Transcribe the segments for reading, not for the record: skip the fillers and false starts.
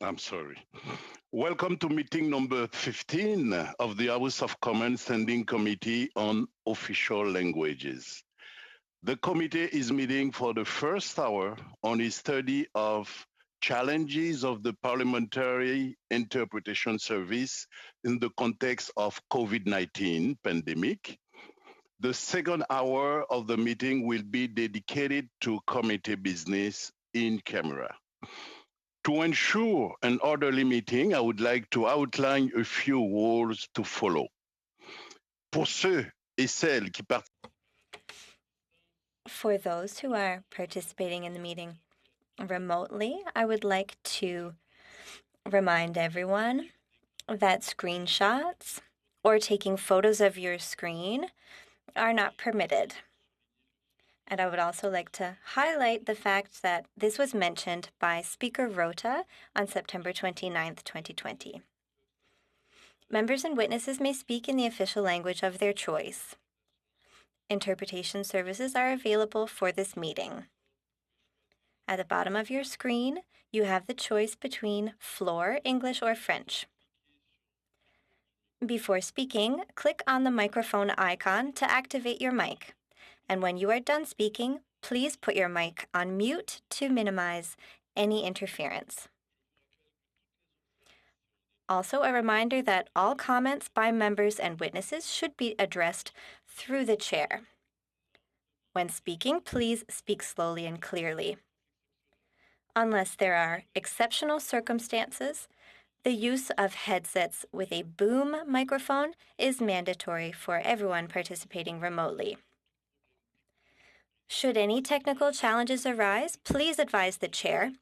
I'm sorry. Welcome to meeting number 15 of the House of Commons Standing Committee on Official Languages. The committee is meeting for the first hour on its study of challenges of the Parliamentary Interpretation Service in the context of COVID-19 pandemic. The second hour of the meeting will be dedicated to committee business in camera. To ensure an orderly meeting, I would like to outline a few rules to follow. Pour ceux et celles qui participent. For those who are participating in the meeting remotely, I would like to remind everyone that screenshots or taking photos of your screen are not permitted. And I would also like to highlight the fact that this was mentioned by Speaker Rota on September 29th, 2020. Members and witnesses may speak in the official language of their choice. Interpretation services are available for this meeting. At the bottom of your screen, you have the choice between Floor, English, or French. Before speaking, click on the microphone icon to activate your mic. And when you are done speaking, please put your mic on mute to minimize any interference. Also, a reminder that all comments by members and witnesses should be addressed through the chair. When speaking, please speak slowly and clearly. Unless there are exceptional circumstances, the use of headsets with a boom microphone is mandatory for everyone participating remotely. Should any technical challenges arise, please advise the chair.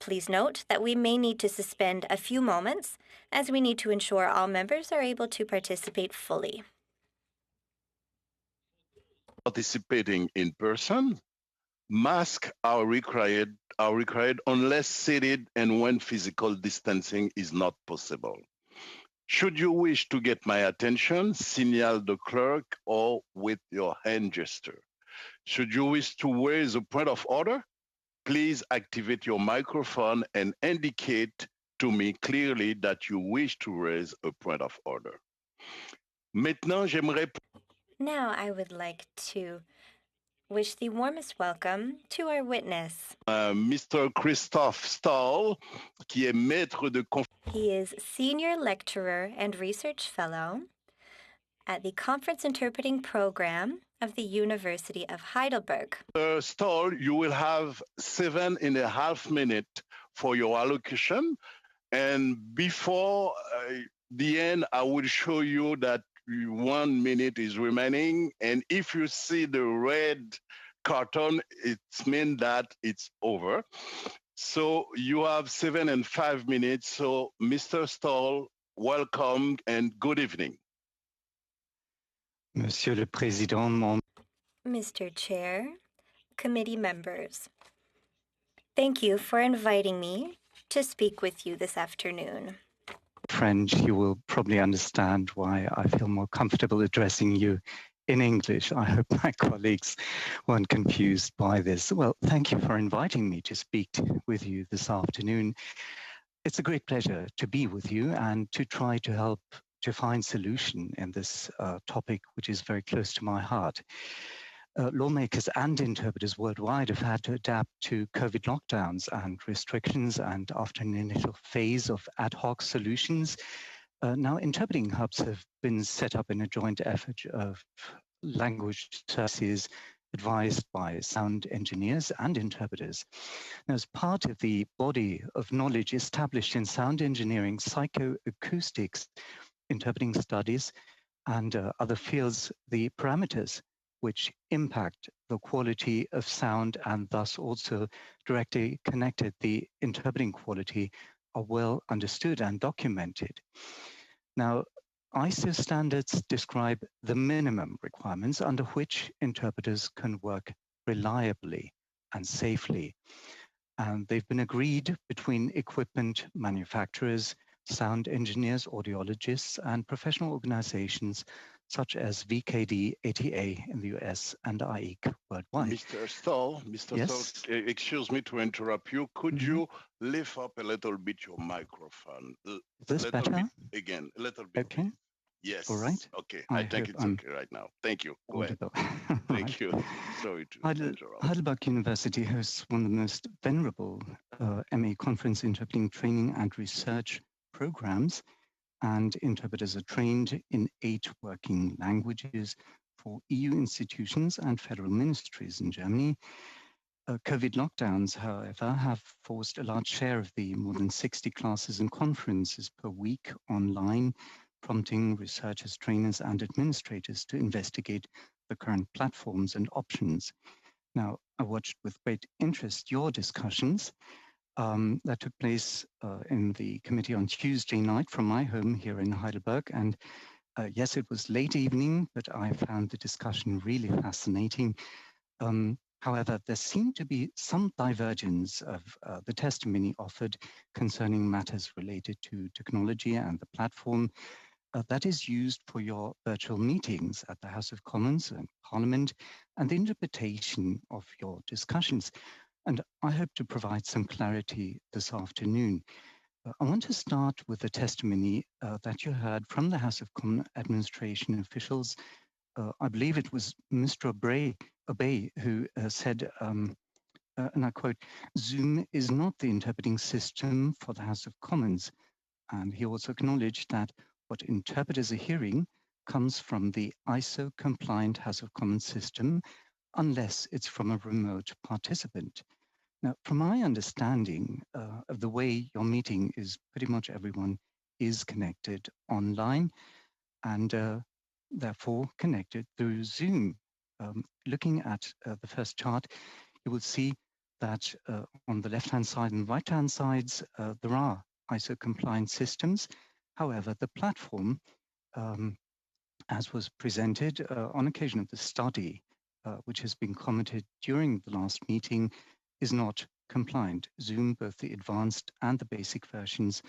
Please note that we may need to suspend a few moments as we need to ensure all members are able to participate fully. Participating in person, masks are required unless seated and when physical distancing is not possible. Should you wish to get my attention, signal the clerk or with your hand gesture. Should you wish to raise a point of order, please activate your microphone and indicate to me clearly that you wish to raise a point of order. Now I would like to wish the warmest welcome to our witness. Mr. Christophe Stahl, qui est maître de He is Senior Lecturer and Research Fellow at the Conference Interpreting Program of the University of Heidelberg. Stahl, you will have 7.5 minutes for your allocation. And before the end, I will show you that 1 minute is remaining. And if you see the red carton, it means that it's over. So you have 7.5 minutes. So Mr. Stahl, welcome and good evening. Monsieur le Président, Mr. Chair, committee members, thank you for inviting me to speak with you this afternoon. French, you will probably understand why I feel more comfortable addressing you in English. I hope my colleagues weren't confused by this. Well, thank you for inviting me to speak with you this afternoon. It's a great pleasure to be with you and to try to help to find solution in this topic, which is very close to my heart. Lawmakers and interpreters worldwide have had to adapt to COVID lockdowns and restrictions, and after an initial phase of ad hoc solutions, now interpreting hubs have been set up in a joint effort of language services advised by sound engineers and interpreters. Now, as part of the body of knowledge established in sound engineering, psychoacoustics, interpreting studies, and other fields, the parameters which impact the quality of sound and thus also directly connected the interpreting quality are well understood and documented. Now, ISO standards describe the minimum requirements under which interpreters can work reliably and safely. And they've been agreed between equipment manufacturers, sound engineers, audiologists, and professional organizations such as VKD, ATA in the US, and IEC worldwide. Mr. Stoll, Yes? excuse me to interrupt you. Could you lift up a little bit your microphone? This better? Again, a little bit. Okay. Please. Yes. All right. Okay. I think it's okay right now. Thank you. Go ahead. Thank you. Sorry to interrupt. Heidelberg University hosts one of the most venerable MA conference interpreting training and research programs, and interpreters are trained in 8 working languages for EU institutions and federal ministries in Germany. COVID lockdowns, however, have forced a large share of the more than 60 classes and conferences per week online, prompting researchers, trainers, and administrators to investigate the current platforms and options. Now, I watched with great interest your discussions that took place in the committee on Tuesday night from my home here in Heidelberg. And yes, it was late evening, but I found the discussion really fascinating. However, there seemed to be some divergence of the testimony offered concerning matters related to technology and the platform that is used for your virtual meetings at the House of Commons and Parliament, and the interpretation of your discussions. And I hope to provide some clarity this afternoon. I want to start with a testimony that you heard from the House of Commons administration officials. I believe it was Mr. Obey who said, and I quote, "Zoom is not the interpreting system for the House of Commons." And he also acknowledged that what interpreters are hearing comes from the ISO-compliant House of Commons system, unless it's from a remote participant. Now, from my understanding of the way your meeting is, pretty much everyone is connected online and therefore connected through Zoom. Looking at the first chart, you will see that on the left-hand side and right-hand sides, there are ISO-compliant systems. However, the platform, as was presented on occasion of the study, which has been commented during the last meeting, is not compliant. Zoom, both the advanced and the basic versions,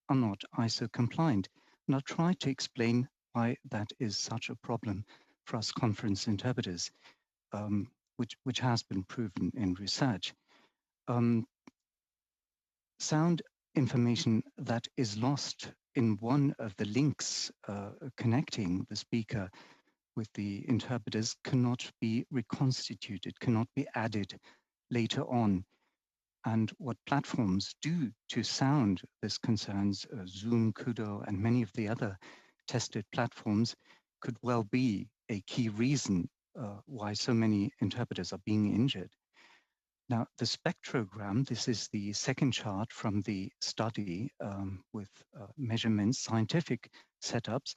are not ISO compliant. And I'll try to explain why that is such a problem for us conference interpreters, which has been proven in research. Sound information that is lost in one of the links connecting the speaker with the interpreters cannot be reconstituted, cannot be added later on. And what platforms do to sound, this concerns Zoom, Kudo, and many of the other tested platforms, could well be a key reason why so many interpreters are being injured. Now, the spectrogram, this is the second chart from the study with measurements, scientific setups,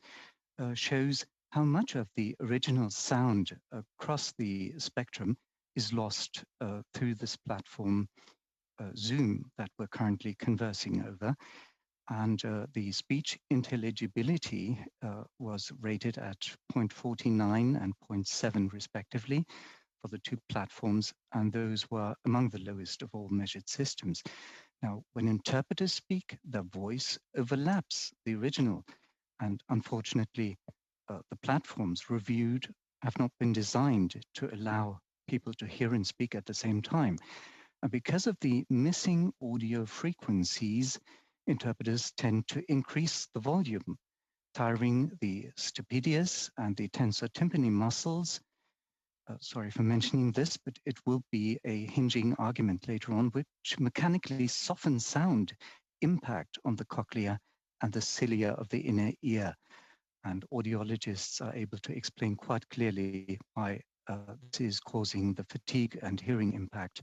shows how much of the original sound across the spectrum is lost through this platform, Zoom, that we're currently conversing over. And the speech intelligibility was rated at 0.49 and 0.7 respectively for the 2 platforms, and those were among the lowest of all measured systems. Now, when interpreters speak, their voice overlaps the original, and unfortunately, the platforms reviewed have not been designed to allow people to hear and speak at the same time. And because of the missing audio frequencies, interpreters tend to increase the volume, tiring the stapedius and the tensor tympani muscles. Sorry for mentioning this, but it will be a hinging argument later on, which mechanically softens sound impact on the cochlea and the cilia of the inner ear. And audiologists are able to explain quite clearly why this is causing the fatigue and hearing impact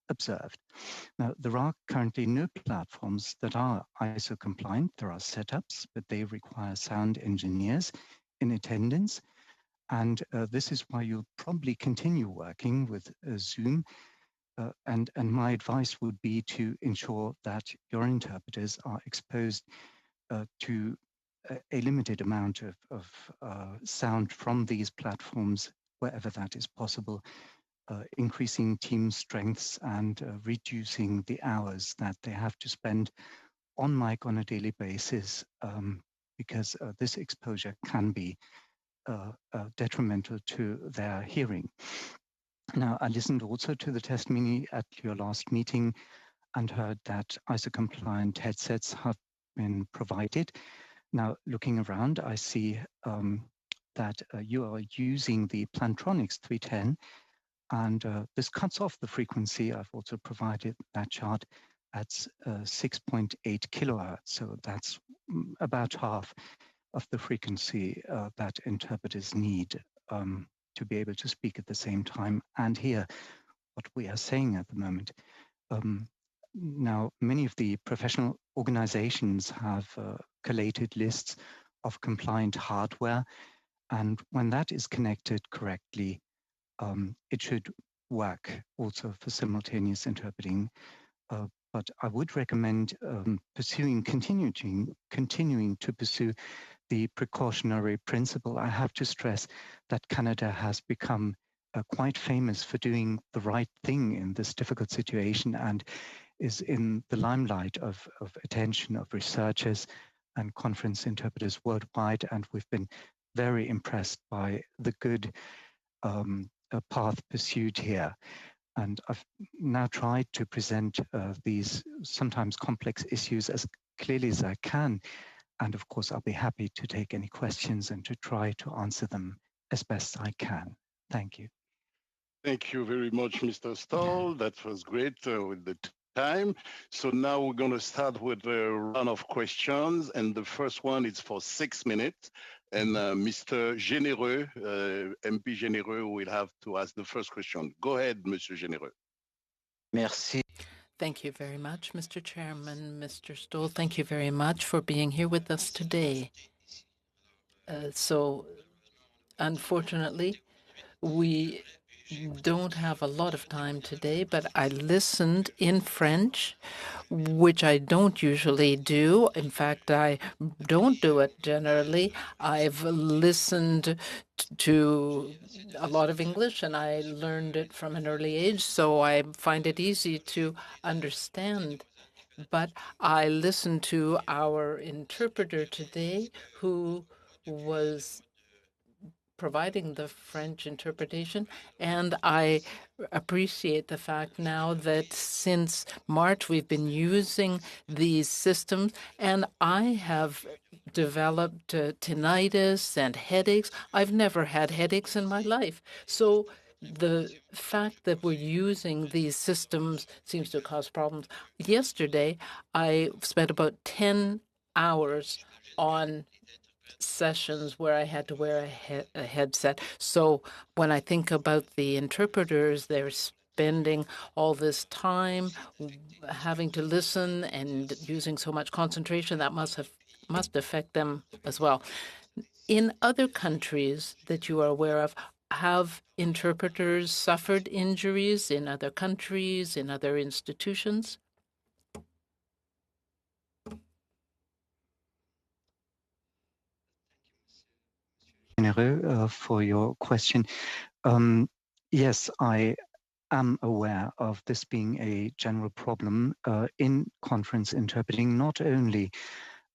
observed. Now, there are currently no platforms that are ISO compliant. There are setups, but they require sound engineers in attendance. And this is why you'll probably continue working with Zoom. And my advice would be to ensure that your interpreters are exposed to a limited amount of sound from these platforms wherever that is possible, increasing team strengths and reducing the hours that they have to spend on mic on a daily basis, because this exposure can be detrimental to their hearing. Now, I listened also to the testimony at your last meeting and heard that ISO-compliant headsets have been provided. Now, looking around, I see that you are using the Plantronics 310, and this cuts off the frequency. I've also provided that chart at 6.8 kilohertz, so that's about half of the frequency that interpreters need to be able to speak at the same time and hear what we are saying at the moment. Now, many of the professional organizations have collated lists of compliant hardware, and when that is connected correctly, it should work also for simultaneous interpreting. But I would recommend continuing to pursue the precautionary principle. I have to stress that Canada has become quite famous for doing the right thing in this difficult situation and is in the limelight of attention of researchers and conference interpreters worldwide. And we've been very impressed by the good path pursued here. And I've now tried to present these sometimes complex issues as clearly as I can. And of course, I'll be happy to take any questions and to try to answer them as best I can. Thank you. Thank you very much, Mr. Stoll. That was great with the time. So now we're going to start with a round of questions. And the first one is for 6 minutes. And Mr. Généreux, MP Généreux, will have to ask the first question. Go ahead, Monsieur Généreux. Merci. Thank you very much, Mr. Chairman. Mr. Stoll, thank you very much for being here with us today. So, unfortunately, we don't have a lot of time today, but I listened in French, which I don't usually do. In fact, I don't do it generally. I've listened to a lot of English, and I learned it from an early age, so I find it easy to understand. But I listened to our interpreter today, who was providing the French interpretation, and I appreciate the fact now that since March we've been using these systems, and I have developed tinnitus and headaches. I've never had headaches in my life. So the fact that we're using these systems seems to cause problems. Yesterday, I spent about 10 hours on sessions where I had to wear a headset. So when I think about the interpreters, they're spending all this time having to listen and using so much concentration, that must affect them as well. In other countries that you are aware of, have interpreters suffered injuries in other countries, in other institutions? For your question. Yes, I am aware of this being a general problem in conference interpreting, not only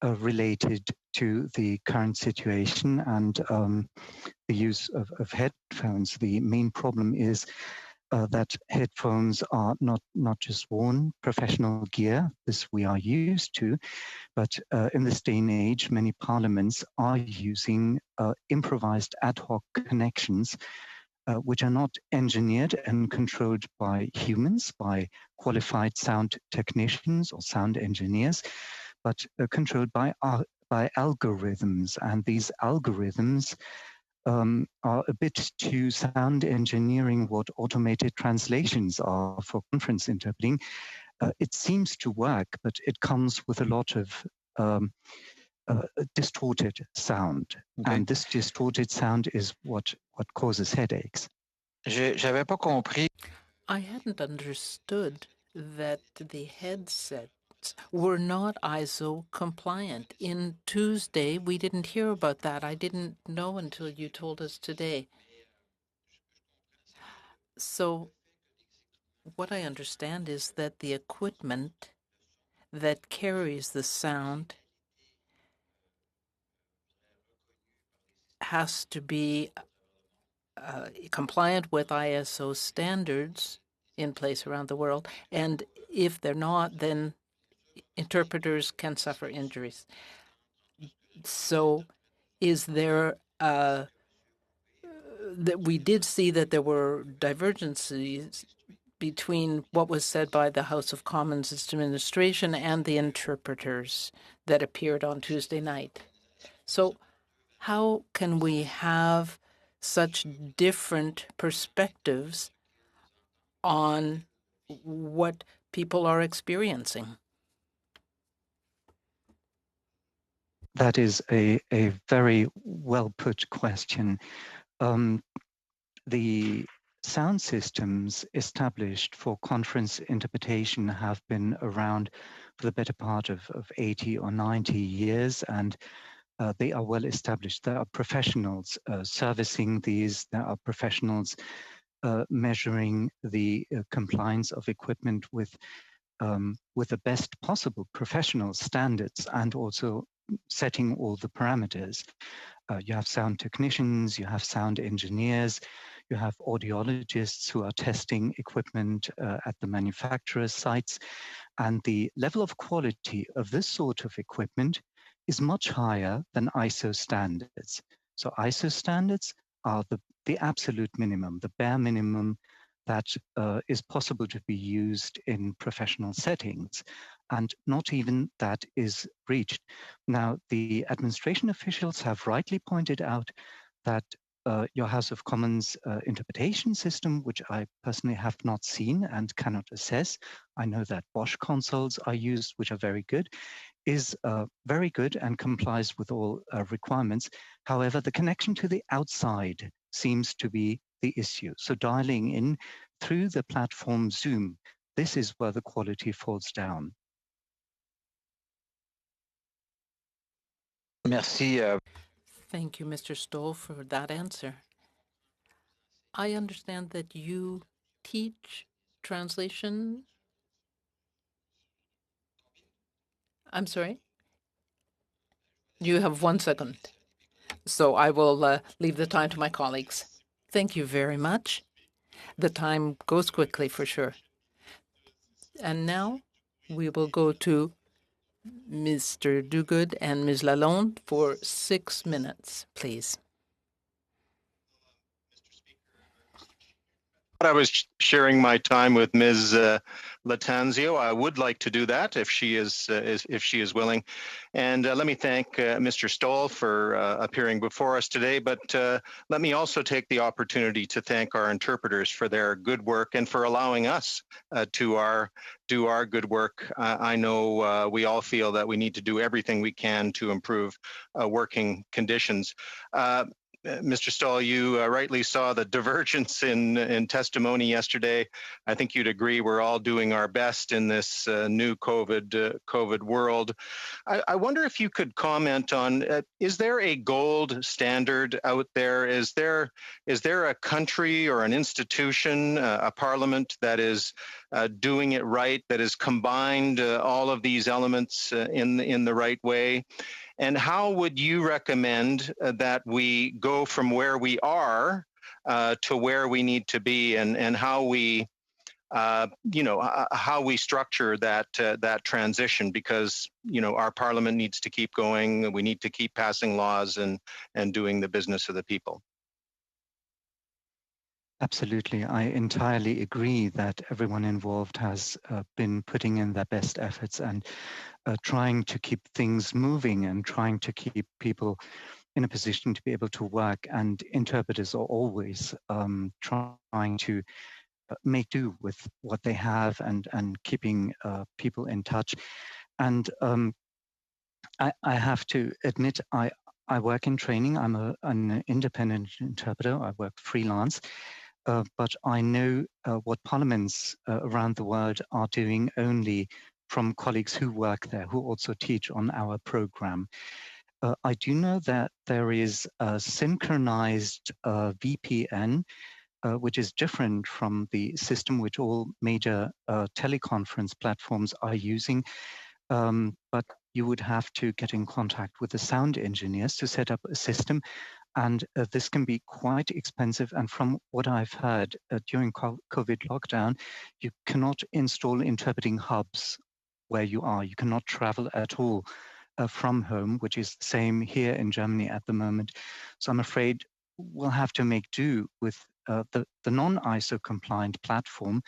related to the current situation and the use of headphones. The main problem is that headphones are not just worn professional gear, this we are used to, but in this day and age, many parliaments are using improvised ad hoc connections which are not engineered and controlled by humans, by qualified sound technicians or sound engineers, but controlled by algorithms. And these algorithms are a bit to sound engineering what automated translations are for conference interpreting. It seems to work, but it comes with a lot of distorted sound. Okay. And this distorted sound is what causes headaches. J'avais pas compris. I hadn't understood that the headsets were not ISO compliant. In Tuesday, we didn't hear about that. I didn't know until you told us today. So what I understand is that the equipment that carries the sound has to be compliant with ISO standards in place around the world. And if they're not, then interpreters can suffer injuries. So is there that we did see that there were divergences between what was said by the House of Commons administration and the interpreters that appeared on Tuesday night. So how can we have such different perspectives on what people are experiencing? That is a very well put question. The sound systems established for conference interpretation have been around for the better part of 80 or 90 years, and they are well established. There are professionals servicing these. There are professionals measuring the compliance of equipment with the best possible professional standards, and also setting all the parameters. You have sound technicians, you have sound engineers, you have audiologists who are testing equipment at the manufacturer's sites. And the level of quality of this sort of equipment is much higher than ISO standards. So ISO standards are the absolute minimum, the bare minimum that is possible to be used in professional settings, and not even that is reached. Now, the administration officials have rightly pointed out that your House of Commons interpretation system, which I personally have not seen and cannot assess, I know that Bosch consoles are used, which are very good, is very good and complies with all requirements. However, the connection to the outside seems to be the issue. So dialing in through the platform Zoom, this is where the quality falls down. Merci. Thank you, Mr. Stoll, for that answer. I understand that you teach translation. I'm sorry? You have 1 second. So I will leave the time to my colleagues. Thank you very much. The time goes quickly for sure. And now we will go to Mr. Duguid and Ms. Lalonde for 6 minutes, please. I was sharing my time with Ms. Latanzio. I would like to do that if she is willing. And let me thank Mr. Stoll for appearing before us today. But let me also take the opportunity to thank our interpreters for their good work and for allowing us to do our good work. I know we all feel that we need to do everything we can to improve working conditions. Mr. Stoll, you rightly saw the divergence in testimony yesterday. I think you'd agree we're all doing our best in this new COVID world. I wonder if you could comment on, is there a gold standard out there? Is there a country or an institution, a parliament that is doing it right, that has combined all of these elements in the right way? And how would you recommend that we go from where we are to where we need to be, and how we, how we structure that transition? Because our parliament needs to keep going. We need to keep passing laws and doing the business of the people. Absolutely. I entirely agree that everyone involved has been putting in their best efforts and trying to keep things moving and trying to keep people in a position to be able to work. And interpreters are always trying to make do with what they have and keeping people in touch. And I have to admit, I work in training. I'm an independent interpreter. I work freelance. But I know what parliaments around the world are doing only from colleagues who work there, who also teach on our program. I do know that there is a synchronized VPN, which is different from the system which all major teleconference platforms are using. But you would have to get in contact with the sound engineers to set up a system. And this can be quite expensive. And from what I've heard during COVID lockdown, you cannot install interpreting hubs where you are. You cannot travel at all from home, which is the same here in Germany at the moment. So I'm afraid we'll have to make do with the non-ISO compliant platform.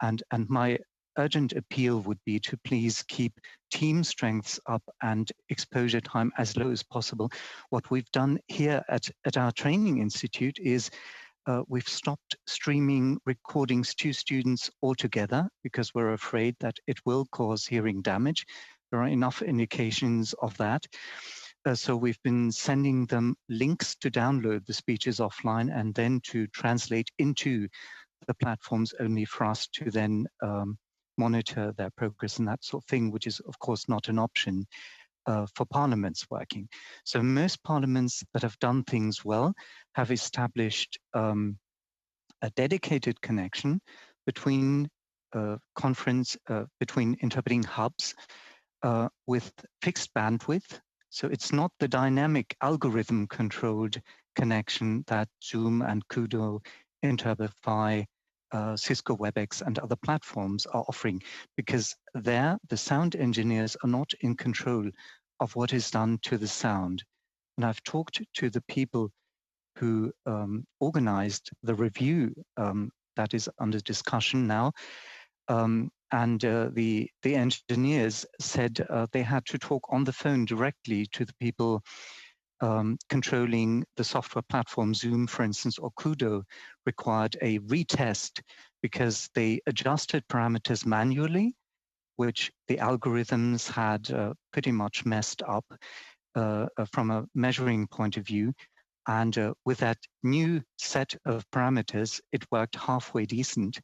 And my urgent appeal would be to please keep team strengths up and exposure time as low as possible. What we've done here at our training institute is we've stopped streaming recordings to students altogether because we're afraid that it will cause hearing damage. There are enough indications of that. So we've been sending them links to download the speeches offline and then to translate into the platforms only for us to then monitor their progress and that sort of thing, which is of course not an option for parliaments working. So most parliaments that have done things well have established a dedicated connection between between interpreting hubs with fixed bandwidth. So it's not the dynamic algorithm controlled connection that Zoom and Kudo, Interpretify, Cisco WebEx and other platforms are offering, because there the sound engineers are not in control of what is done to the sound. And I've talked to the people who organized the review that is under discussion now. And the engineers said they had to talk on the phone directly to the people controlling the software platform. Zoom, for instance, or Kudo required a retest because they adjusted parameters manually, which the algorithms had pretty much messed up from a measuring point of view. And with that new set of parameters, it worked halfway decent.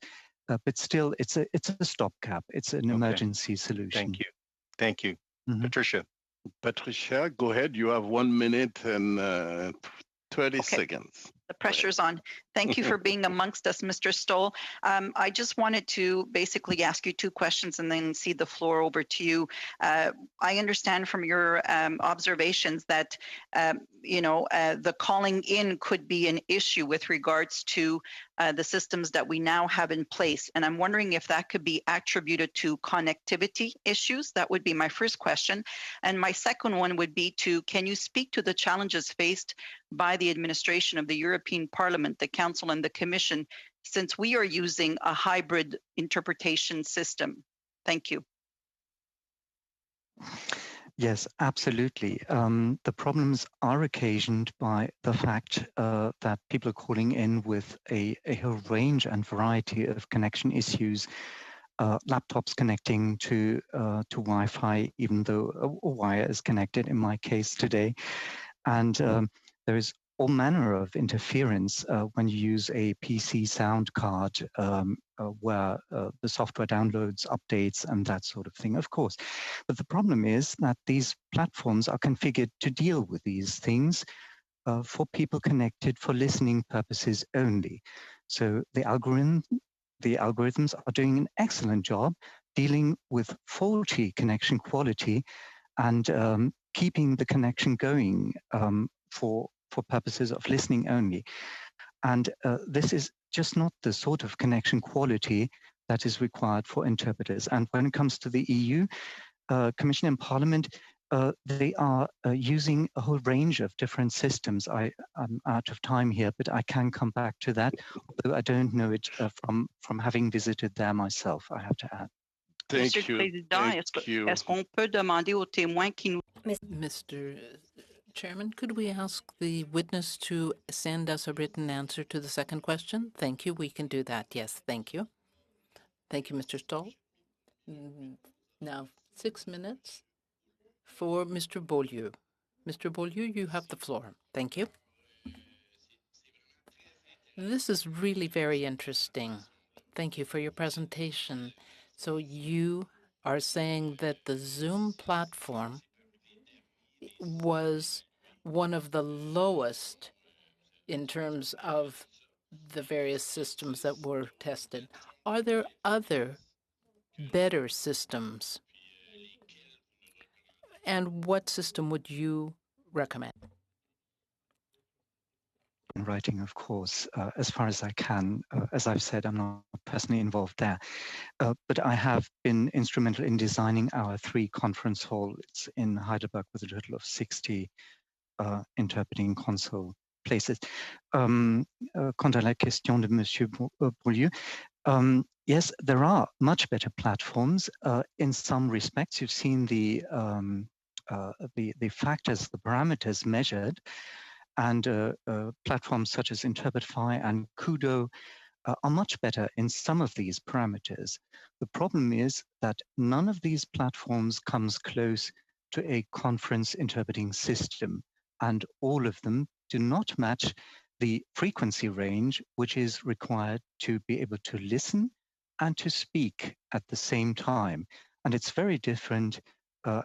But still, it's a stopgap. It's an emergency solution. Thank you. Thank you. Mhm. Patricia. Patricia, go ahead. You have 1 minute and 30 Okay. seconds. The pressure's on. Thank you for being amongst us, Mr. Stoll. I just wanted to basically ask you two questions and then cede the floor over to you. I understand from your observations that, the calling in could be an issue with regards to the systems that we now have in place. And I'm wondering if that could be attributed to connectivity issues. That would be my first question. And my second one would be can you speak to the challenges faced by the administration of the European Parliament, the Council and the Commission, since we are using a hybrid interpretation system? Thank you. Yes, absolutely. The problems are occasioned by the fact that people are calling in with a whole range and variety of connection issues. Laptops connecting to Wi-Fi, even though a wire is connected in my case today. And there is all manner of interference when you use a PC sound card where the software downloads, updates, and that sort of thing, of course. But the problem is that these platforms are configured to deal with these things for people connected for listening purposes only. So the algorithms are doing an excellent job dealing with faulty connection quality and keeping the connection going for purposes of listening only. And this is just not the sort of connection quality that is required for interpreters. And when it comes to the EU, Commission and Parliament, they are using a whole range of different systems. I'm out of time here, but I can come back to that, although I don't know it from having visited there myself, I have to add. Thank Monsieur you. le Président, est-ce qu'on peut demander aux témoins qui nous... Mr. Chairman, could we ask the witness to send us a written answer to the second question? Thank you. We can do that. Yes, thank you. Thank you, Mr. Stoll. Now, 6 minutes for Mr. Beaulieu. Mr. Beaulieu, you have the floor. Thank you. This is really very interesting. Thank you for your presentation. So you are saying that the Zoom platform was one of the lowest in terms of the various systems that were tested. Are there other better systems? And what system would you recommend? writing, of course, as far as I can. As I've said, I'm not personally involved there. But I have been instrumental in designing our 3 conference halls in Heidelberg with a total of 60 interpreting console places. Quant à la question de Monsieur Beaulieu, yes, there are much better platforms. In some respects, you've seen the factors, the parameters measured, and platforms such as Interpretify and Kudo are much better in some of these parameters. The problem is that none of these platforms comes close to a conference interpreting system, and all of them do not match the frequency range which is required to be able to listen and to speak at the same time. And it's very different,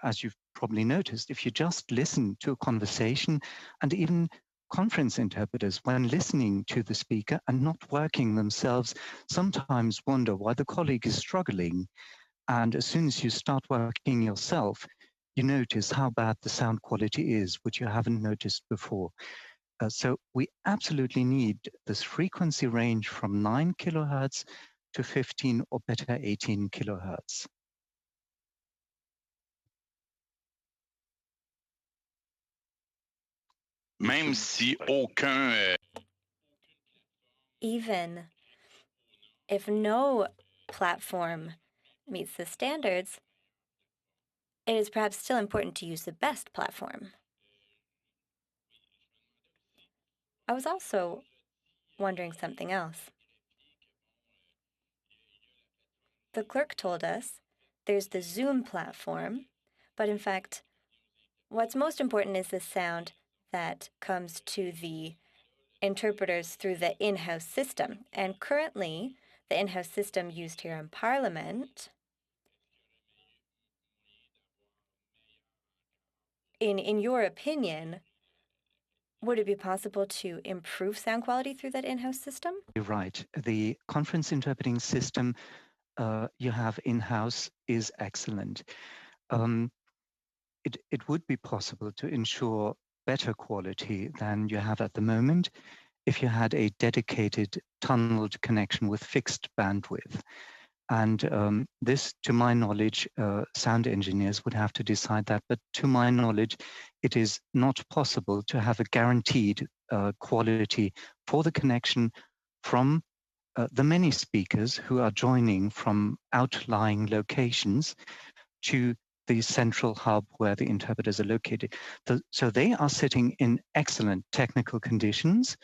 as you've probably noticed, if you just listen to a conversation, and even conference interpreters, when listening to the speaker and not working themselves, sometimes wonder why the colleague is struggling. And as soon as you start working yourself, you notice how bad the sound quality is, which you haven't noticed before. So we absolutely need this frequency range from 9 kilohertz to 15 or better 18 kilohertz. Même si aucun Even if no platform meets the standards, it is perhaps still important to use the best platform. I was also wondering something else. The clerk told us there's the Zoom platform, but in fact, what's most important is the sound that comes to the interpreters through the in-house system. And currently, the in-house system used here in Parliament, in your opinion, would it be possible to improve sound quality through that in-house system? You're right. The conference interpreting system you have in-house is excellent. It would be possible to ensure better quality than you have at the moment if you had a dedicated tunneled connection with fixed bandwidth. And this, to my knowledge, sound engineers would have to decide that. But to my knowledge, it is not possible to have a guaranteed quality for the connection from the many speakers who are joining from outlying locations to the central hub where the interpreters are located. So they are sitting in excellent technical conditions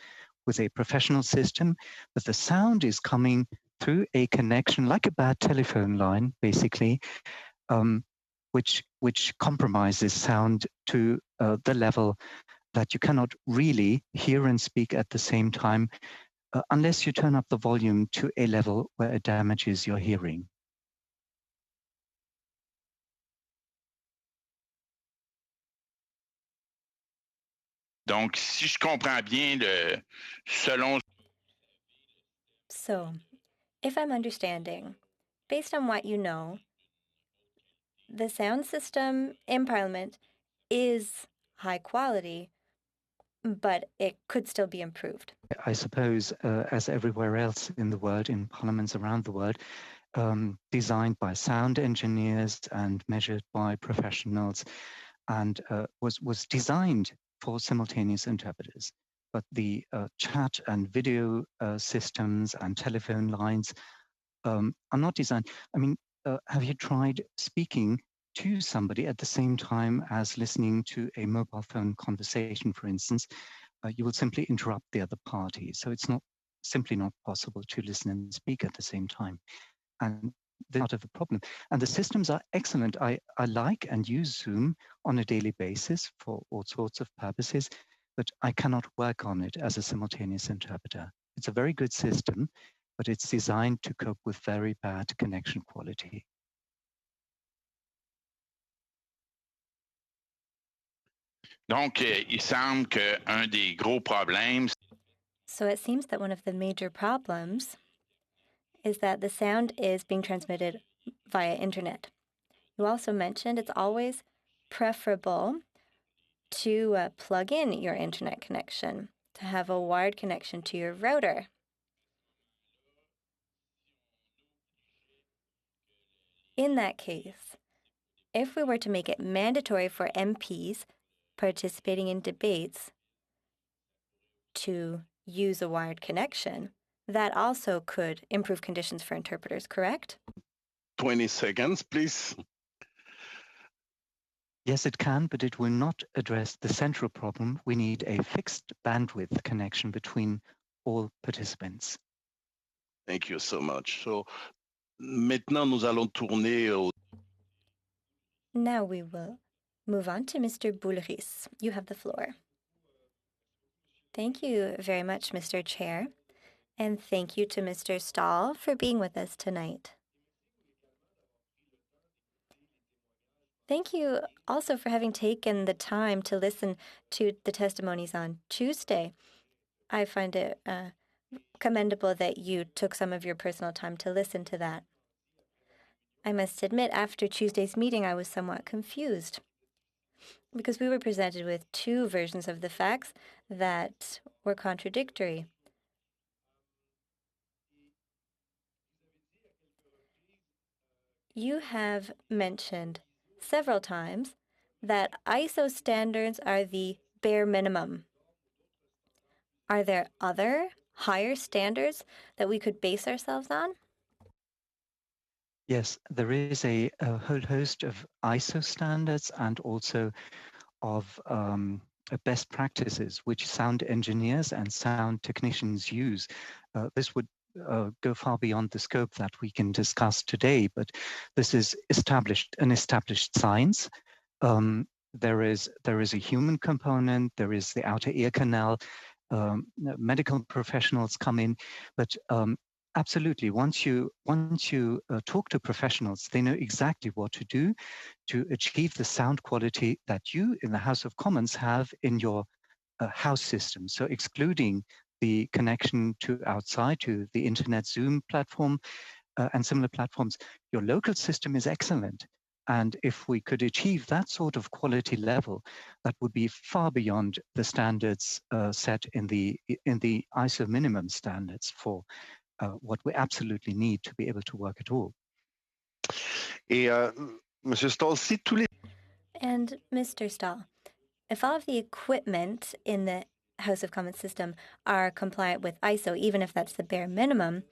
with a professional system, but the sound is coming through a connection like a bad telephone line, basically, which compromises sound to the level that you cannot really hear and speak at the same time unless you turn up the volume to a level where it damages your hearing. Donc, si je comprends bien, selon... So, if I'm understanding, based on what you know, the sound system in Parliament is high quality, but it could still be improved. I suppose, as everywhere else in the world, in parliaments around the world, designed by sound engineers and measured by professionals, and was designed for simultaneous interpreters. But the chat and video systems and telephone lines are not designed. I mean, have you tried speaking to somebody at the same time as listening to a mobile phone conversation, for instance? You will simply interrupt the other party. So it's simply not possible to listen and speak at the same time. And that's part of the problem. And the systems are excellent. I like and use Zoom on a daily basis for all sorts of purposes, but I cannot work on it as a simultaneous interpreter. It's a very good system, but it's designed to cope with very bad connection quality. Donc, il semble qu'un des gros problèmes... So it seems that one of the major problems is that the sound is being transmitted via internet. You also mentioned it's always preferable to plug in your internet connection to have a wired connection to your router. In that case, if we were to make it mandatory for MPs participating in debates to use a wired connection, that also could improve conditions for interpreters, correct? 20 seconds, please. Yes, it can, but it will not address the central problem. We need a fixed bandwidth connection between all participants. Thank you so much. So, maintenant, nous allons tourner au... Now we will move on to Mr. Boulris. You have the floor. Thank you very much, Mr. Chair, and thank you to Mr. Stahl for being with us tonight. Thank you also for having taken the time to listen to the testimonies on Tuesday. I find it commendable that you took some of your personal time to listen to that. I must admit, after Tuesday's meeting, I was somewhat confused because we were presented with two versions of the facts that were contradictory. You have mentioned several times that ISO standards are the bare minimum. Are there other higher standards that we could base ourselves on? Yes, there is a whole host of ISO standards and also of best practices which sound engineers and sound technicians use. This would go far beyond the scope that we can discuss today, but this is an established science. There is a human component, there is the outer ear canal, medical professionals come in, but absolutely, once you talk to professionals, they know exactly what to do to achieve the sound quality that you in the House of Commons have in your house system. So excluding the connection to outside, to the internet Zoom platform and similar platforms, your local system is excellent. And if we could achieve that sort of quality level, that would be far beyond the standards set in the ISO minimum standards for what we absolutely need to be able to work at all. Monsieur Stahl, si tous les... And Mr. Stahl, if all of the equipment in the House of Commons system are compliant with ISO, even if that's the bare minimum,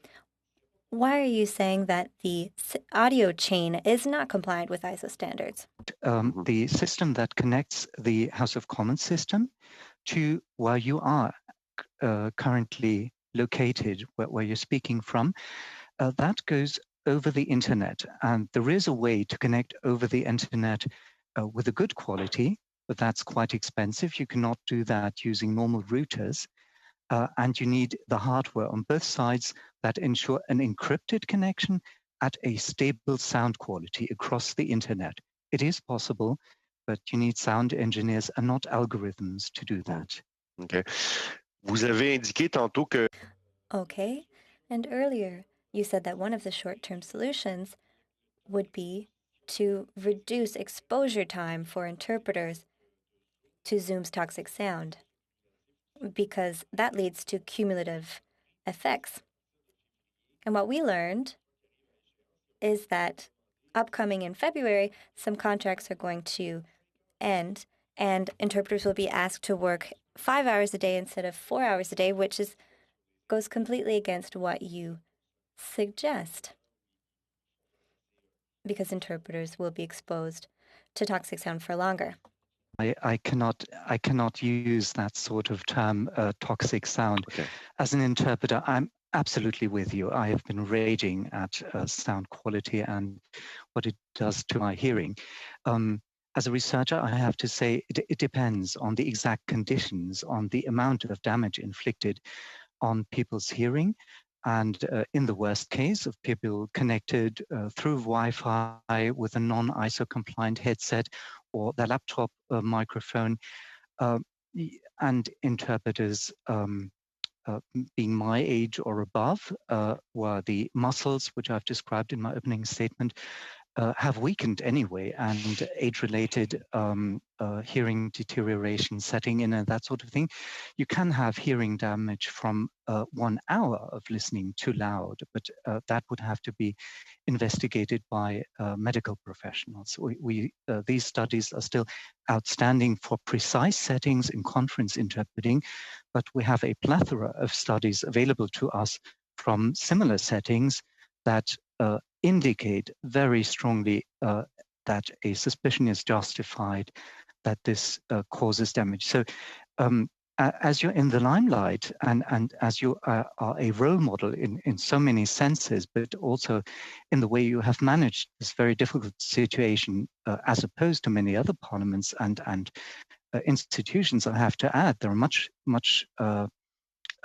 why are you saying that the audio chain is not compliant with ISO standards? The system that connects the House of Commons system to where you are currently located, where you're speaking from, that goes over the internet. And there is a way to connect over the internet with a good quality, but that's quite expensive. You cannot do that using normal routers. And you need the hardware on both sides that ensure an encrypted connection at a stable sound quality across the internet. It is possible, but you need sound engineers and not algorithms to do that. Okay. Vous avez indiqué tantôt que... Okay. And earlier, you said that one of the short-term solutions would be to reduce exposure time for interpreters to Zoom's toxic sound, because that leads to cumulative effects. And what we learned is that upcoming in February, some contracts are going to end, and interpreters will be asked to work 5 hours a day instead of 4 hours a day, which goes completely against what you suggest, because interpreters will be exposed to toxic sound for longer. I cannot use that sort of term, toxic sound. Okay. As an interpreter, I'm absolutely with you. I have been raging at sound quality and what it does to my hearing. As a researcher, I have to say it depends on the exact conditions, on the amount of damage inflicted on people's hearing. And in the worst case of people connected through Wi-Fi with a non-ISO compliant headset or their laptop microphone, and interpreters being my age or above, were the muscles which I've described in my opening statement, have weakened anyway, and age-related hearing deterioration setting in and that sort of thing. You can have hearing damage from 1 hour of listening too loud, but that would have to be investigated by medical professionals. These studies are still outstanding for precise settings in conference interpreting, but we have a plethora of studies available to us from similar settings that indicate very strongly that a suspicion is justified that this causes damage. So as you're in the limelight and as you are a role model in so many senses, but also in the way you have managed this very difficult situation, as opposed to many other parliaments and institutions, I have to add, there are much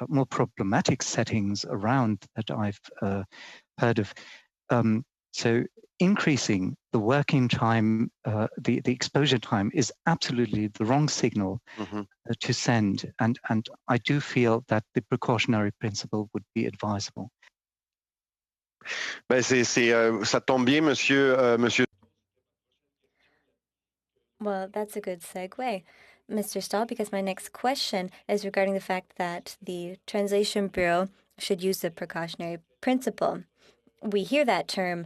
more problematic settings around that I've heard of. So increasing the working time, the exposure time is absolutely the wrong signal to send. And I do feel that the precautionary principle would be advisable. Ben ça tombe bien, monsieur. Well, that's a good segue, Mr. Stahl, because my next question is regarding the fact that the Translation Bureau should use the precautionary principle. We hear that term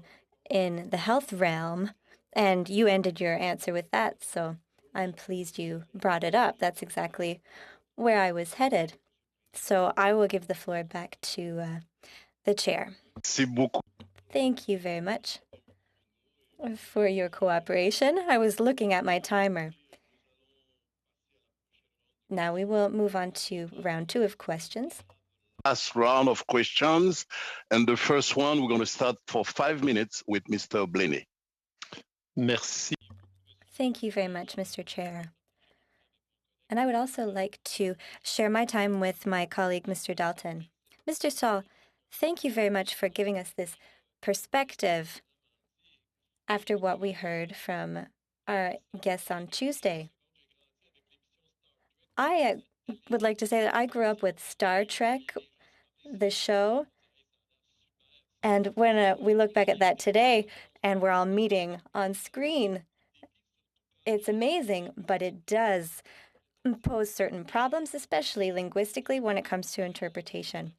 in the health realm, and you ended your answer with that, so I'm pleased you brought it up. That's exactly where I was headed. So I will give the floor back to the chair. Thank you very much for your cooperation. I was looking at my timer. Now we will move on to round 2 of questions. Last round of questions. And the first one, we're going to start for 5 minutes with Mr. Blaney. Merci. Thank you very much, Mr. Chair. And I would also like to share my time with my colleague, Mr. Dalton. Mr. Stahl, thank you very much for giving us this perspective after what we heard from our guests on Tuesday. I would like to say that I grew up with Star Trek, the show, and when we look back at that today and we're all meeting on screen, it's amazing, but it does pose certain problems, especially linguistically when it comes to interpretation.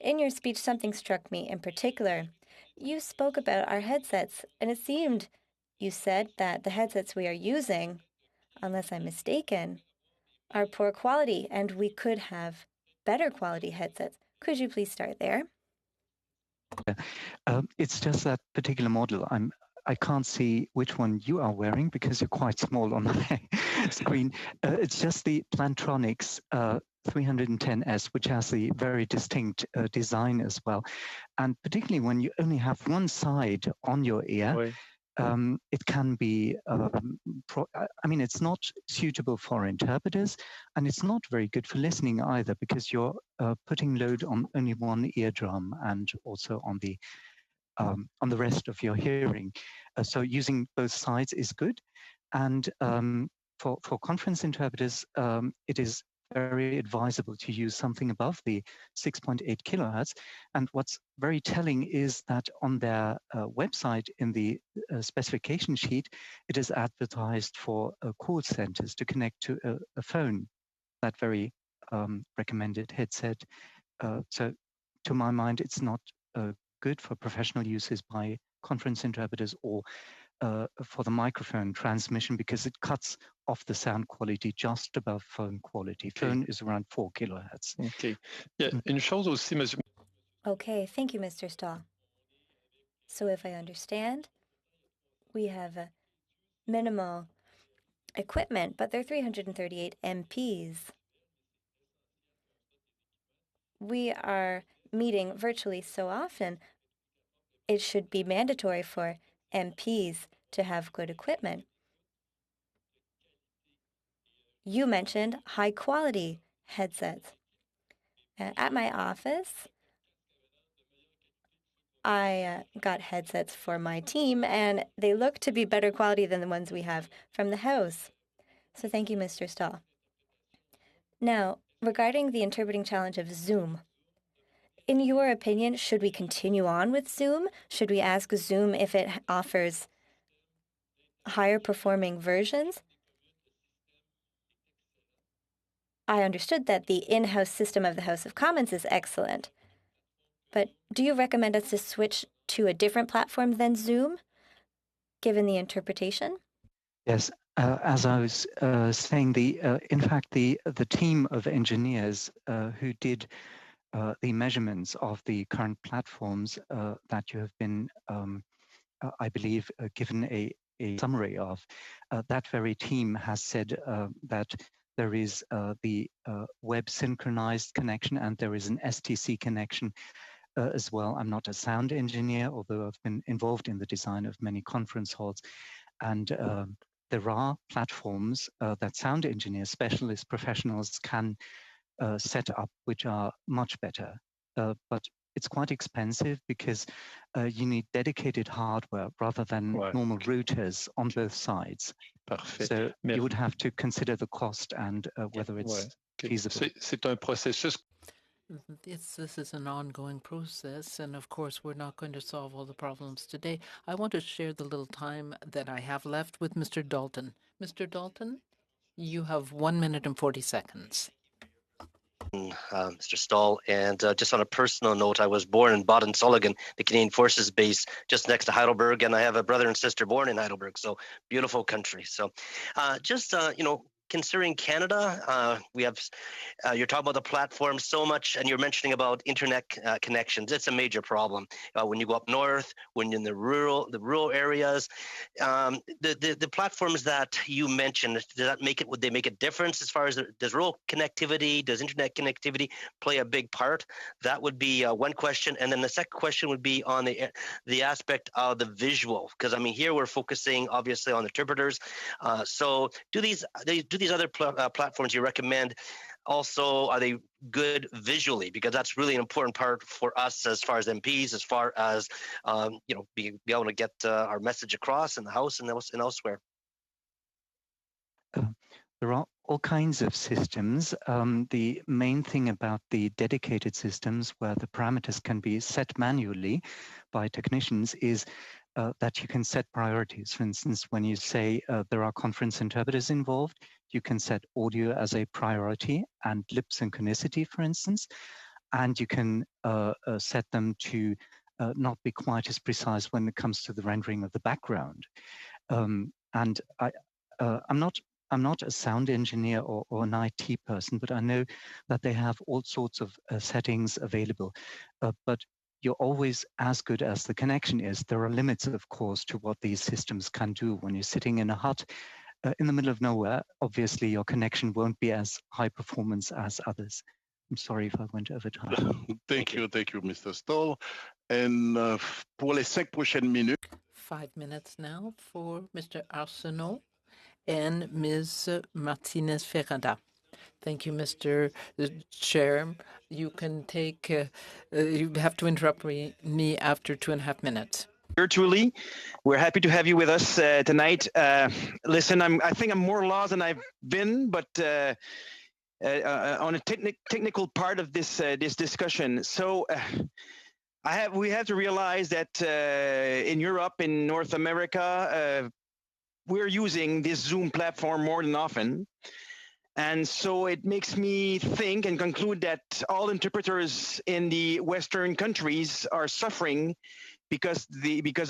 In your speech, something struck me in particular. You spoke about our headsets, and it seemed you said that the headsets we are using, unless I'm mistaken, are poor quality, and we could have better quality headsets. Could you please start there? It's just that particular model. I can't see which one you are wearing because you're quite small on my screen. It's just the Plantronics 310S, which has a very distinct design as well. And particularly when you only have one side on your ear, Oui. It can be, I mean, it's not suitable for interpreters, and it's not very good for listening either, because you're putting load on only one eardrum and also on the rest of your hearing. So using both sides is good. And for conference interpreters, it is very advisable to use something above the 6.8 kilohertz. And what's very telling is that on their website in the specification sheet, it is advertised for call centers to connect to a phone, that very recommended headset. So to my mind, it's not good for professional uses by conference interpreters or for the microphone transmission, because it cuts off the sound quality just above phone quality. Okay. Phone is around 4 kilohertz. OK. Yeah, une chose aussi, monsieur. Okay, thank you, Mr. Stahl. So if I understand, we have minimal equipment, but they're 338 MPs. We are meeting virtually so often, it should be mandatory for MPs to have good equipment. You mentioned high quality headsets. At my office, I got headsets for my team, and they look to be better quality than the ones we have from the house. So thank you, Mr. Stahl. Now, regarding the interpreting challenge of Zoom, in your opinion, should we continue on with Zoom? Should we ask Zoom if it offers higher performing versions? I understood that the in-house system of the House of Commons is excellent, but do you recommend us to switch to a different platform than Zoom, given the interpretation? Yes, as I was saying, in fact, the team of engineers who did the measurements of the current platforms that you have been, I believe, given a summary of, that very team has said that there is the web synchronized connection and there is an STC connection as well. I'm not a sound engineer, although I've been involved in the design of many conference halls. And there are platforms that sound engineers, specialist professionals can set up, which are much better. But it's quite expensive because you need dedicated hardware rather than normal routers on both sides. Parfait. So you would have to consider the cost and whether it's feasible. C'est un processus. This is an ongoing process, and of course, we're not going to solve all the problems today. I want to share the little time that I have left with Mr. Dalton. Mr. Dalton, you have 1 minute and 40 seconds. Mr. Stahl, and just on a personal note, I was born in Baden-Suligen, the Canadian Forces Base, just next to Heidelberg, and I have a brother and sister born in Heidelberg, so beautiful country. So considering Canada, we have, you're talking about the platform so much, and you're mentioning about internet connections. It's a major problem. When you go up north, when you're in the rural areas, the platforms that you mentioned, would they make a difference as far as, does rural connectivity, does internet connectivity play a big part? That would be one question. And then the second question would be on the aspect of the visual, because I mean, here we're focusing obviously on interpreters. So do these other platforms you recommend also, are they good visually? Because that's really an important part for us as far as MPs, as far as be able to get our message across in the House and elsewhere. There are all kinds of systems. The main thing about the dedicated systems where the parameters can be set manually by technicians is that you can set priorities. For instance, when you say there are conference interpreters involved, you can set audio as a priority and lip synchronicity, for instance, and you can set them to not be quite as precise when it comes to the rendering of the background. And I'm not a sound engineer or an IT person, but I know that they have all sorts of settings available. But you're always as good as the connection is. There are limits, of course, to what these systems can do. When you're sitting in a hut in the middle of nowhere, obviously your connection won't be as high performance as others. I'm sorry if I went over time. Thank you, Mr. Stahl. And pour les 5 prochaines minutes. 5 minutes now for Mr. Arsenault and Ms. Martinez-Ferrada. Thank you, Mr. Chair. You can take, you have to interrupt me after 2.5 minutes. Virtually, we're happy to have you with us tonight. Listen, I think I'm more lost than I've been, but on a technical part of this discussion. So we have to realize that in Europe, in North America, we're using this Zoom platform more than often. And so it makes me think and conclude that all interpreters in the Western countries are suffering because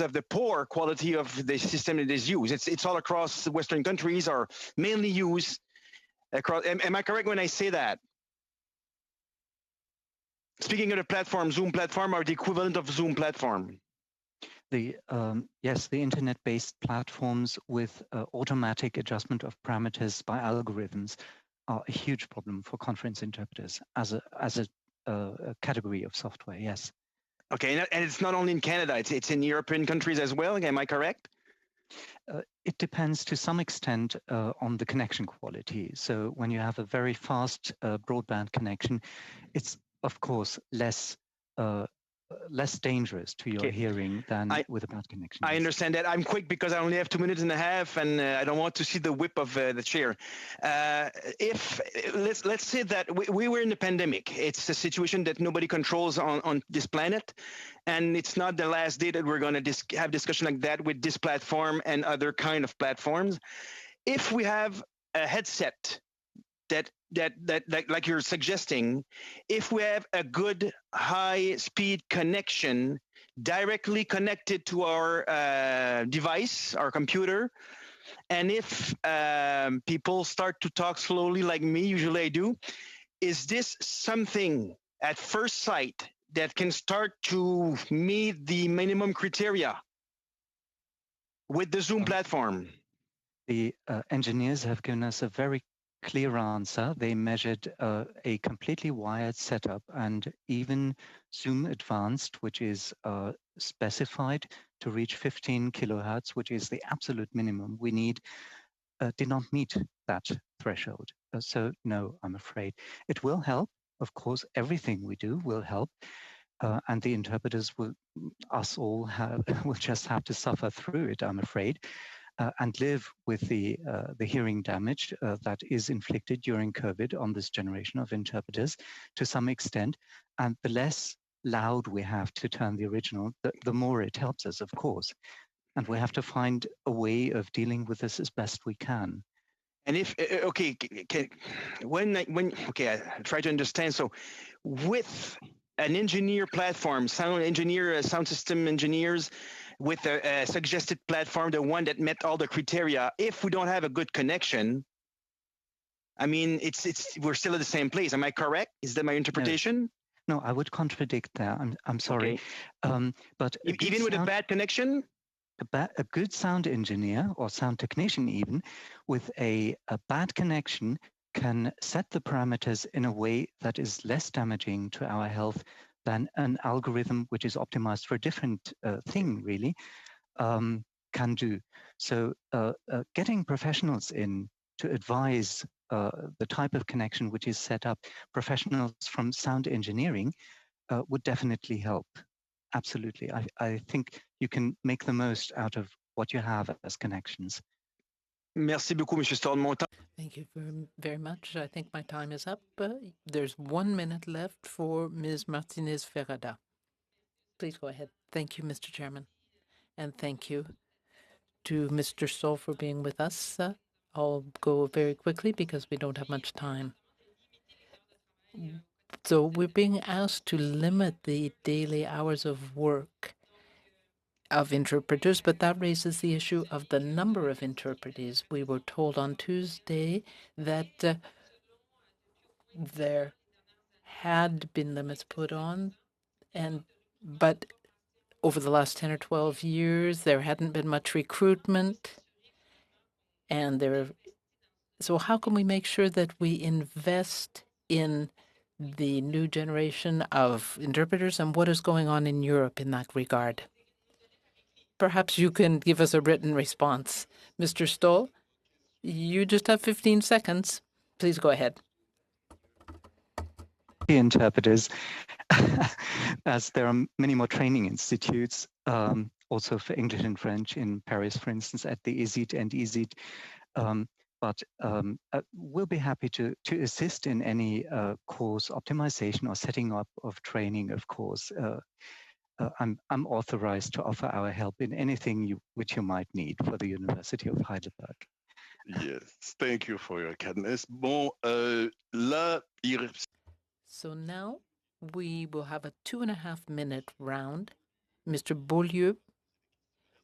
of the poor quality of the system that is used. It's all across the Western countries, are mainly used across. Am I correct when I say that? Speaking of the platform, Zoom platform are the equivalent of Zoom platform. Yes, the internet-based platforms with automatic adjustment of parameters by algorithms are a huge problem for conference interpreters as a category of software. Yes. Okay, and it's not only in Canada; it's in European countries as well. Am I correct? It depends to some extent on the connection quality. So when you have a very fast broadband connection, it's of course less less dangerous to your hearing than with a bad connection. I understand that. I'm quick because I only have 2 minutes and a half, and I don't want to see the whip of the chair. If let's say that we were in the pandemic, it's a situation that nobody controls on this planet, and it's not the last day that we're going to have discussion like that with this platform and other kind of platforms. If we have a headset that like you're suggesting, if we have a good high speed connection directly connected to our device, our computer, and if people start to talk slowly like me, usually I do, is this something at first sight that can start to meet the minimum criteria with the Zoom platform? The engineers have given us a very clear answer. They measured a completely wired setup, and even Zoom Advanced, which is specified to reach 15 kilohertz, which is the absolute minimum we need, did not meet that threshold. So no, I'm afraid. It will help. Of course, everything we do will help. And the interpreters will, us all, will just have to suffer through it, I'm afraid. And live with the hearing damage that is inflicted during COVID on this generation of interpreters to some extent. And the less loud we have to turn the original, the more it helps us, of course. And we have to find a way of dealing with this as best we can. And if okay, okay, I try to understand. So, with an engineer platform, sound system engineers, with a suggested platform, the one that met all the criteria, if we don't have a good connection, I mean, we're still at the same place. Am I correct? Is that my interpretation? No, I would contradict that. I'm sorry. Okay. But even with a bad connection? A good sound engineer or sound technician even with a bad connection can set the parameters in a way that is less damaging to our health than an algorithm which is optimized for a different thing, really, can do. So getting professionals in to advise the type of connection which is set up, professionals from sound engineering, would definitely help. Absolutely. I think you can make the most out of what you have as connections. Merci beaucoup, Monsieur Stoll. Thank you very much. I think my time is up. There's 1 minute left for Ms. Martinez Ferrada. Please go ahead. Thank you, Mr. Chairman. And thank you to Mr. Stoll for being with us. I'll go very quickly because we don't have much time. So we're being asked to limit the daily hours of work of interpreters, but that raises the issue of the number of interpreters. We were told on Tuesday that there had been limits put on, but over the last 10 or 12 years, there hadn't been much recruitment, and so how can we make sure that we invest in the new generation of interpreters, and what is going on in Europe in that regard? Perhaps you can give us a written response. Mr. Stoll, you just have 15 seconds. Please go ahead. The interpreters, as there are many more training institutes, also for English and French in Paris, for instance, at the ESIT and ESIT. But we'll be happy to assist in any course optimization or setting up of training, of course. I'm authorized to offer our help in anything which you might need for the University of Heidelberg. Yes, thank you for your kindness. Bon, So now we will have a 2.5-minute round. Mr. Beaulieu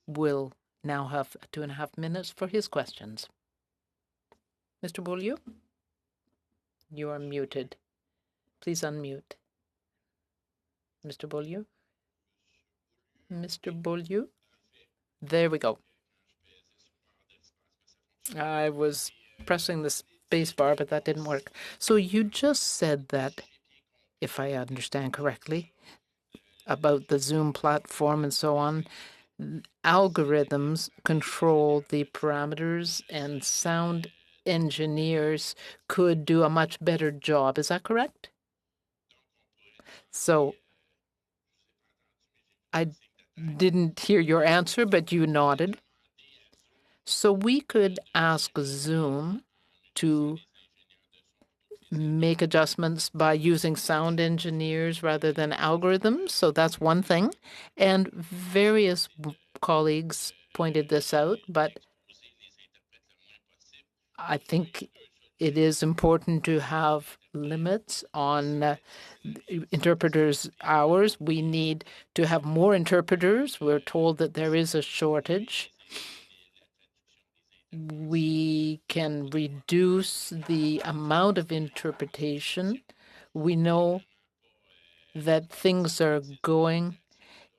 will now have 2.5 minutes for his questions. Mr. Beaulieu, you are muted. Please unmute. Mr. Beaulieu? Mr. Beaulieu? There we go. I was pressing the space bar, but that didn't work. So you just said that, if I understand correctly, about the Zoom platform and so on, algorithms control the parameters and sound engineers could do a much better job. Is that correct? So I didn't hear your answer, but you nodded. So we could ask Zoom to make adjustments by using sound engineers rather than algorithms. So that's one thing. And various colleagues pointed this out, but I think it is important to have limits on interpreters' hours. We need to have more interpreters. We're told that there is a shortage. We can reduce the amount of interpretation. We know that things are going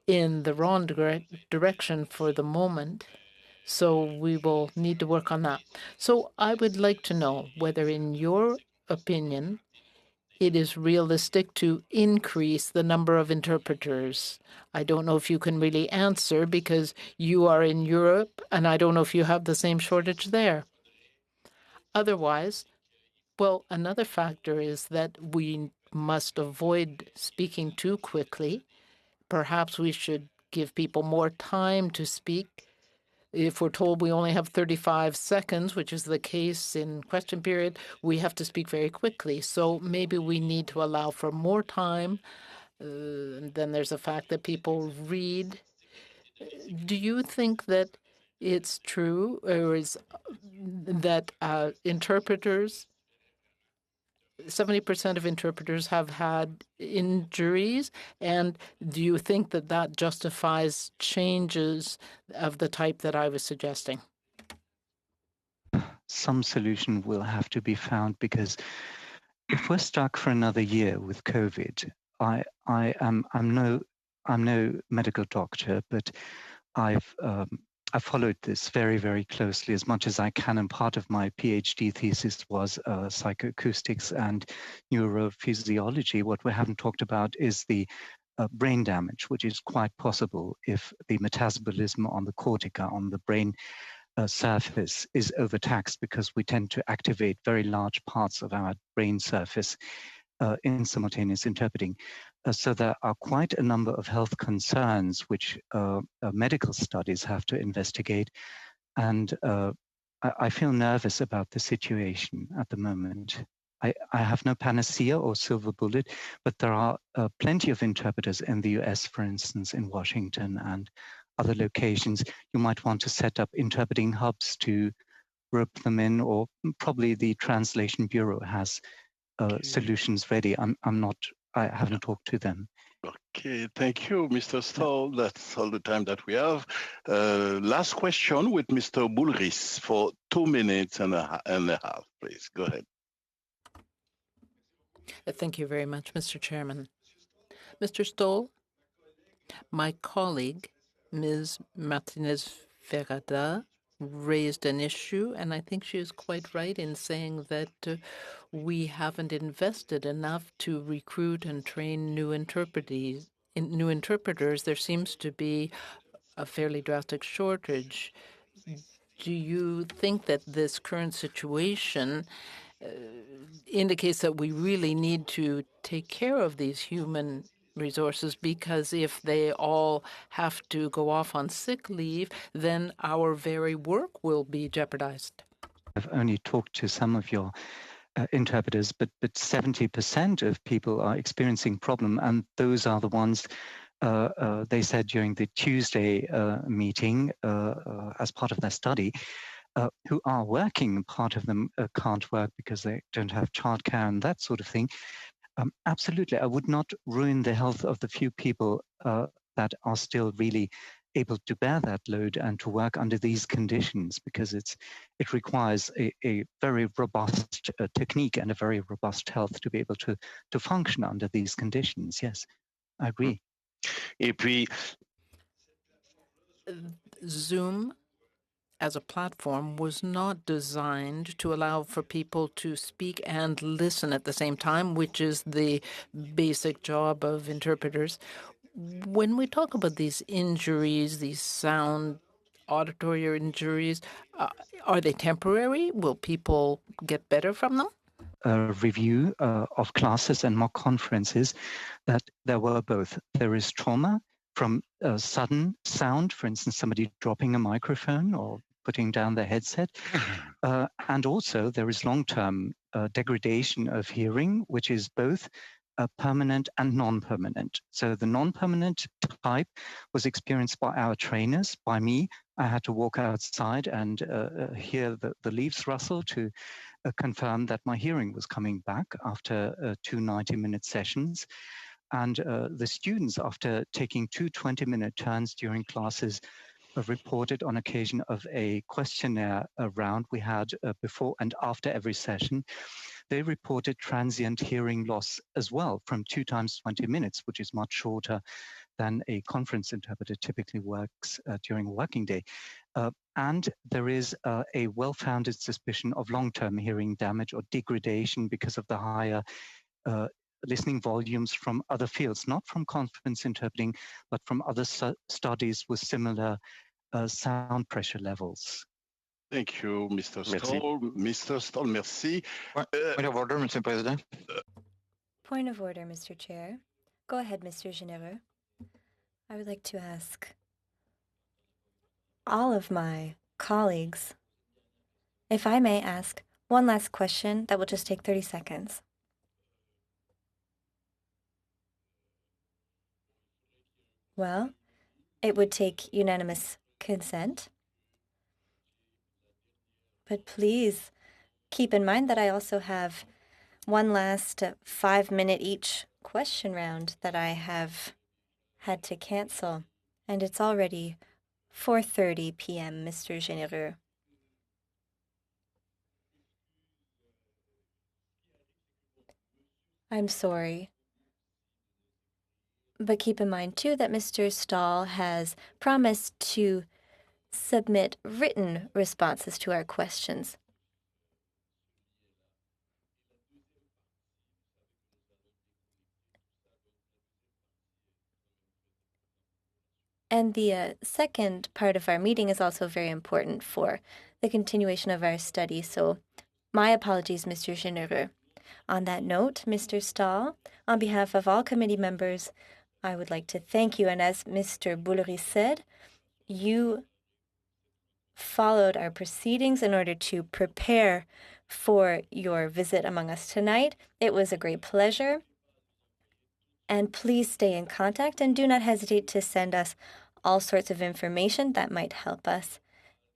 in the wrong direction for the moment. So we will need to work on that. So I would like to know whether, in your opinion, it is realistic to increase the number of interpreters. I don't know if you can really answer because you are in Europe, and I don't know if you have the same shortage there. Otherwise, well, another factor is that we must avoid speaking too quickly. Perhaps we should give people more time to speak. If we're told we only have 35 seconds, which is the case in question period, we have to speak very quickly. So maybe we need to allow for more time. Then there's the fact that people read. Do you think that it's true, or is that interpreters, 70% of interpreters have had injuries? And do you think that that justifies changes of the type that I was suggesting? Some solution will have to be found, because if we're stuck for another year with COVID, I'm no medical doctor, but I've followed this very, very closely as much as I can, and part of my PhD thesis was psychoacoustics and neurophysiology. What we haven't talked about is the brain damage, which is quite possible if the metabolism on the cortica, on the brain surface, is overtaxed, because we tend to activate very large parts of our brain surface in simultaneous interpreting. So there are quite a number of health concerns which medical studies have to investigate. And I feel nervous about the situation at the moment. I have no panacea or silver bullet, but there are plenty of interpreters in the US, for instance, in Washington and other locations. You might want to set up interpreting hubs to rope them in, or probably the Translation Bureau has solutions ready. I haven't talked to them. Okay, thank you, Mr. Stoll. That's all the time that we have. Last question with Mr. Bulris for 2 minutes and a half, please. Go ahead. Thank you very much, Mr. Chairman. Mr. Stoll, my colleague, Ms. Martinez-Ferrada, raised an issue, and I think she is quite right in saying that we haven't invested enough to recruit and train new interpreters. There seems to be a fairly drastic shortage. Do you think that this current situation indicates that we really need to take care of these human resources, because if they all have to go off on sick leave, then our very work will be jeopardized? I've only talked to some of your interpreters, but 70% of people are experiencing problem, and those are the ones they said during the Tuesday meeting as part of their study, who are working. Part of them can't work because they don't have childcare and that sort of thing. Absolutely, I would not ruin the health of the few people that are still really able to bear that load and to work under these conditions, because it requires a very robust technique and a very robust health to be able to function under these conditions. Yes, I agree. Et puis, Zoom as a platform was not designed to allow for people to speak and listen at the same time, which is the basic job of interpreters. When we talk about these injuries, these sound auditory injuries, are they temporary? Will people get better from them? A review of classes and mock conferences that there were both. There is trauma from a sudden sound, for instance, somebody dropping a microphone or putting down their headset. And also there is long-term degradation of hearing, which is both permanent and non-permanent. So the non-permanent type was experienced by our trainers, by me. I had to walk outside and hear the leaves rustle to confirm that my hearing was coming back after 2 90-minute sessions. And the students, after taking 2 20-minute turns during classes, reported on occasion of a questionnaire round we had before and after every session, they reported transient hearing loss as well from 2 times 20 minutes, which is much shorter than a conference interpreter typically works during a working day. And there is a well-founded suspicion of long-term hearing damage or degradation because of the higher listening volumes from other fields, not from conference interpreting, but from other studies with similar sound pressure levels. Thank you, Mr. Stoll. Mr. Stoll, merci. Point of order, Mr. President. Point of order, Mr. Chair. Go ahead, Mr. Généreux. I would like to ask all of my colleagues, if I may ask one last question that will just take 30 seconds. Well, it would take unanimous consent. But please keep in mind that I also have one last 5-minute each question round that I have had to cancel. And it's already 4:30 p.m., Mr. Généreux. I'm sorry. But keep in mind, too, that Mr. Stoll has promised to submit written responses to our questions. And the second part of our meeting is also very important for the continuation of our study. So my apologies, Mr. Généreux. On that note, Mr. Stoll, on behalf of all committee members, I would like to thank you. And as Mr. Boulary said, you followed our proceedings in order to prepare for your visit among us tonight. It was a great pleasure. And please stay in contact and do not hesitate to send us all sorts of information that might help us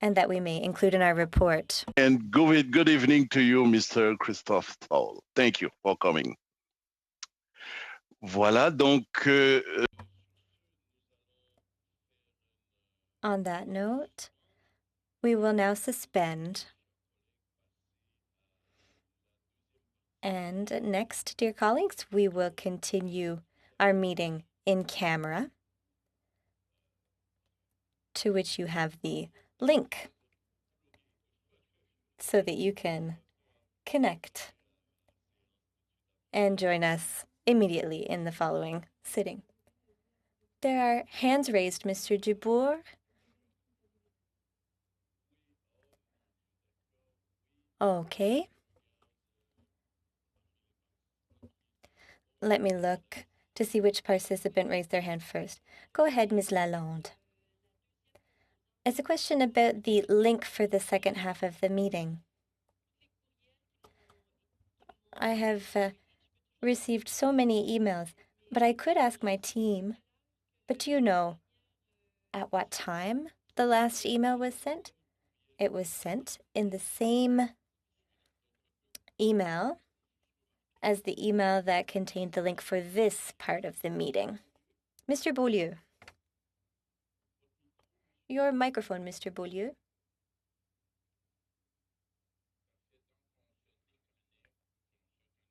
and that we may include in our report. And good evening to you, Mr. Christophe Stoll. Thank you for coming. Voilà, donc... On that note, we will now suspend. And next, dear colleagues, we will continue our meeting in camera, to which you have the link so that you can connect and join us immediately in the following sitting. There are hands raised, Mr. Dubourg. Okay. Let me look to see which participant raised their hand first. Go ahead, Ms. Lalonde. It's a question about the link for the second half of the meeting. I have received so many emails, but I could ask my team. But do you know at what time the last email was sent? It was sent in the same email as the email that contained the link for this part of the meeting. Mr. Beaulieu. Your microphone, Mr. Beaulieu.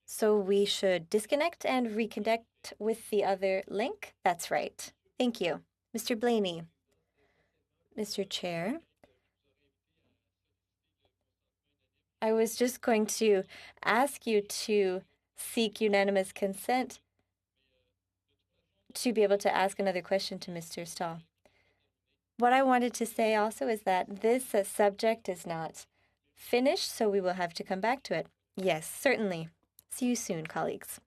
So we should disconnect and reconnect with the other link? That's right. Thank you. Mr. Blaney. Mr. Chair. I was just going to ask you to seek unanimous consent to be able to ask another question to Mr. Stoll. What I wanted to say also is that this subject is not finished, so we will have to come back to it. Yes, certainly. See you soon, colleagues.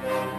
you.